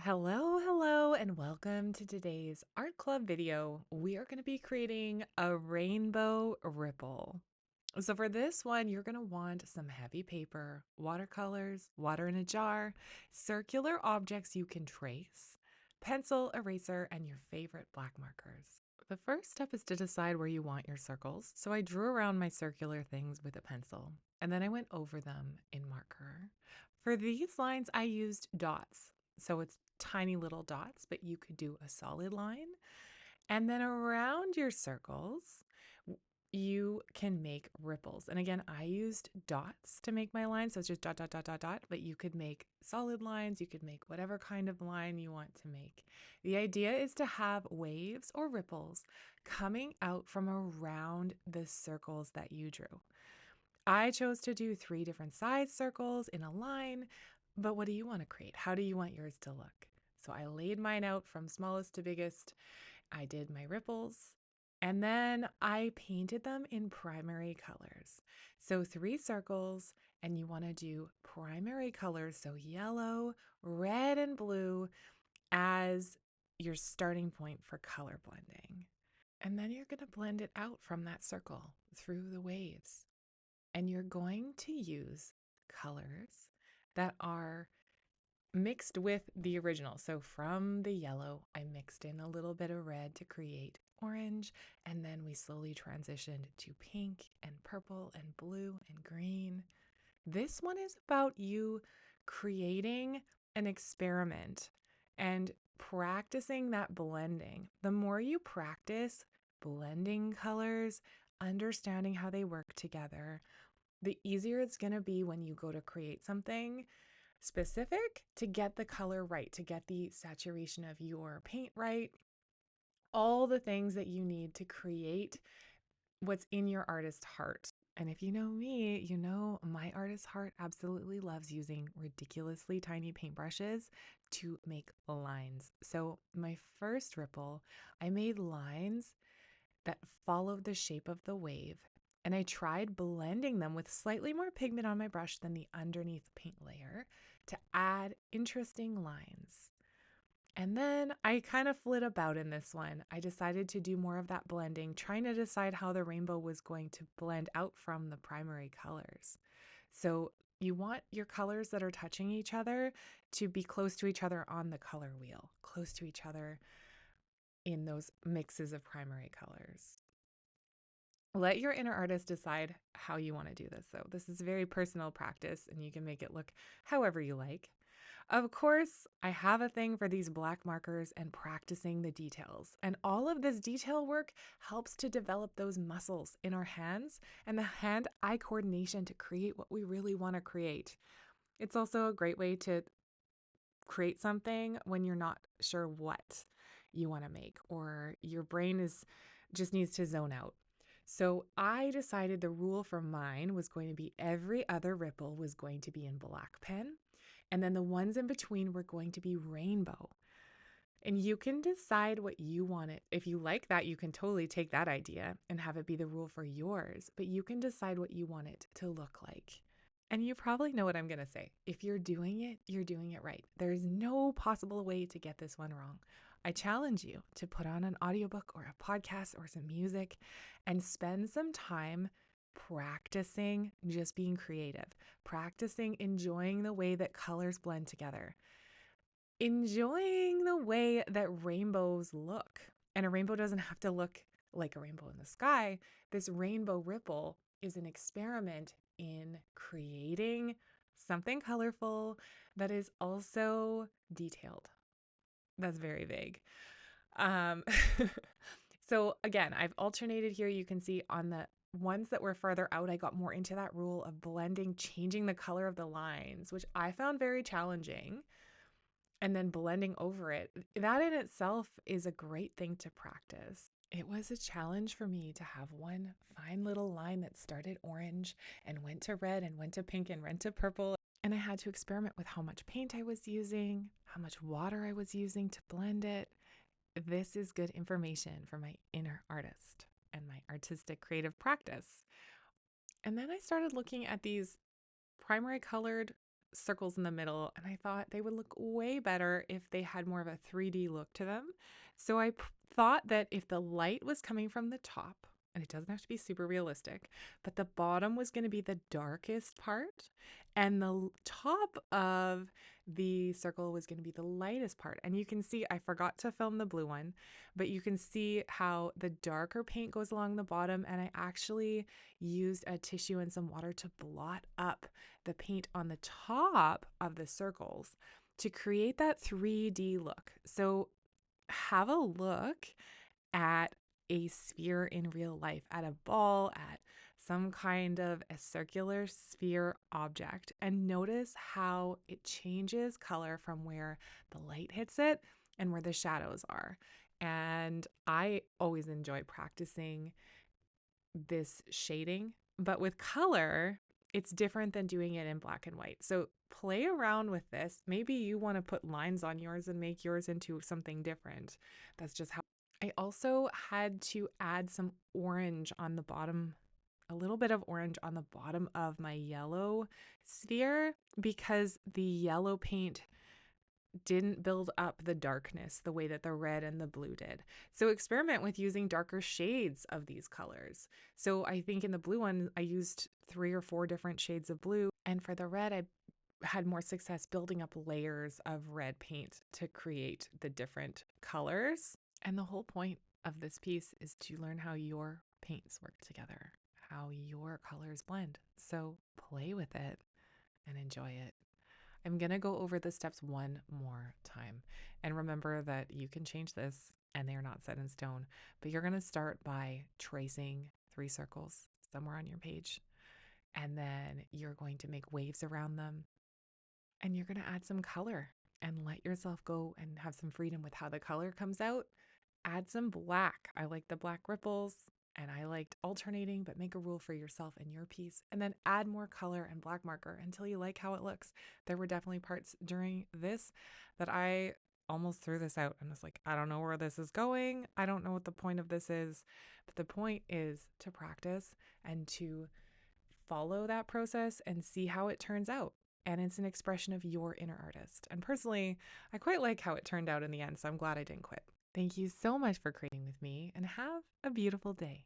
Hello, and welcome to today's art club video. We are going to be creating a rainbow ripple. So for this one, you're going to want some heavy paper, watercolors, water in a jar, circular objects you can trace, pencil, eraser, and your favorite black markers. The first step is to decide where you want your circles. So I drew around my circular things with a pencil, and then I went over them in marker. For these lines, I used dots. So it's tiny little dots, but you could do a solid line. And then around your circles, you can make ripples. And again, I used dots to make my line. So it's just dot, dot, dot, dot, dot. But you could make solid lines. You could make whatever kind of line you want to make. The idea is to have waves or ripples coming out from around the circles that you drew. I chose to do 3 different size circles in a line, but what do you want to create? How do you want yours to look? So I laid mine out from smallest to biggest. I did my ripples, and then I painted them in primary colors. So 3 circles, and you want to do primary colors, so yellow, red, and blue as your starting point for color blending. And then you're going to blend it out from that circle through the waves. And you're going to use colors that are mixed with the original. So from the yellow, I mixed in a little bit of red to create orange, and then we slowly transitioned to pink and purple and blue and green. This one is about you creating an experiment and practicing that blending. The more you practice blending colors, understanding how they work together, the easier it's going to be when you go to create something specific to get the color right, to get the saturation of your paint right, all the things that you need to create what's in your artist heart. And if you know me, you know my artist heart absolutely loves using ridiculously tiny paintbrushes to make lines. So, my first ripple, I made lines that followed the shape of the wave. And I tried blending them with slightly more pigment on my brush than the underneath paint layer to add interesting lines. And then I kind of flit about in this one. I decided to do more of that blending, trying to decide how the rainbow was going to blend out from the primary colors. So you want your colors that are touching each other to be close to each other on the color wheel, close to each other in those mixes of primary colors. Let your inner artist decide how you want to do this. So, this is very personal practice and you can make it look however you like. Of course, I have a thing for these black markers and practicing the details. And all of this detail work helps to develop those muscles in our hands and the hand eye coordination to create what we really want to create. It's also a great way to create something when you're not sure what you want to make or your brain is just needs to zone out. So I decided the rule for mine was going to be every other ripple was going to be in black pen, and then the ones in between were going to be rainbow. And you can decide what you want it. If you like that, you can totally take that idea and have it be the rule for yours, but you can decide what you want it to look like. And you probably know what I'm going to say. If you're doing it, you're doing it right. There's no possible way to get this one wrong. I challenge you to put on an audiobook or a podcast or some music and spend some time practicing just being creative, practicing enjoying the way that colors blend together, enjoying the way that rainbows look. And a rainbow doesn't have to look like a rainbow in the sky. This rainbow ripple is an experiment in creating something colorful that is also detailed. That's very vague. Um, so again, I've alternated here. You can see on the ones that were further out, I got more into that rule of blending, changing the color of the lines, which I found very challenging, and then blending over it. That in itself is a great thing to practice. It was a challenge for me to have one fine little line that started orange and went to red and went to pink and went to purple. And I had to experiment with how much paint I was using, how much water I was using to blend it. This is good information for my inner artist and my artistic creative practice. And then I started looking at these primary colored circles in the middle, and I thought they would look way better if they had more of a 3D look to them. So I thought that if the light was coming from the top, and it doesn't have to be super realistic, but the bottom was going to be the darkest part, and the top of the circle was going to be the lightest part. And you can see I forgot to film the blue one, but you can see how the darker paint goes along the bottom, and I actually used a tissue and some water to blot up the paint on the top of the circles to create that 3D look. So have a look at a sphere in real life, at a ball, at some kind of a circular sphere object, and notice how it changes color from where the light hits it and where the shadows are. And I always enjoy practicing this shading, but with color, it's different than doing it in black and white. So play around with this. Maybe you want to put lines on yours and make yours into something different. That's just how I also had to add some orange on the bottom, a little bit of orange on the bottom of my yellow sphere because the yellow paint didn't build up the darkness the way that the red and the blue did. So experiment with using darker shades of these colors. So I think in the blue one, I used 3 or 4 different shades of blue. And for the red, I had more success building up layers of red paint to create the different colors. And the whole point of this piece is to learn how your paints work together, how your colors blend. So play with it and enjoy it. I'm going to go over the steps one more time. And remember that you can change this and they're not set in stone, but you're going to start by tracing 3 circles somewhere on your page. And then you're going to make waves around them. And you're going to add some color and let yourself go and have some freedom with how the color comes out. Add some black. I like the black ripples. And I liked alternating, but make a rule for yourself and your piece, and then add more color and black marker until you like how it looks. There were definitely parts during this that I almost threw this out and was like, I don't know where this is going. I don't know what the point of this is. But the point is to practice and to follow that process and see how it turns out. And it's an expression of your inner artist. And personally, I quite like how it turned out in the end, so I'm glad I didn't quit. Thank you so much for creating with me and have a beautiful day.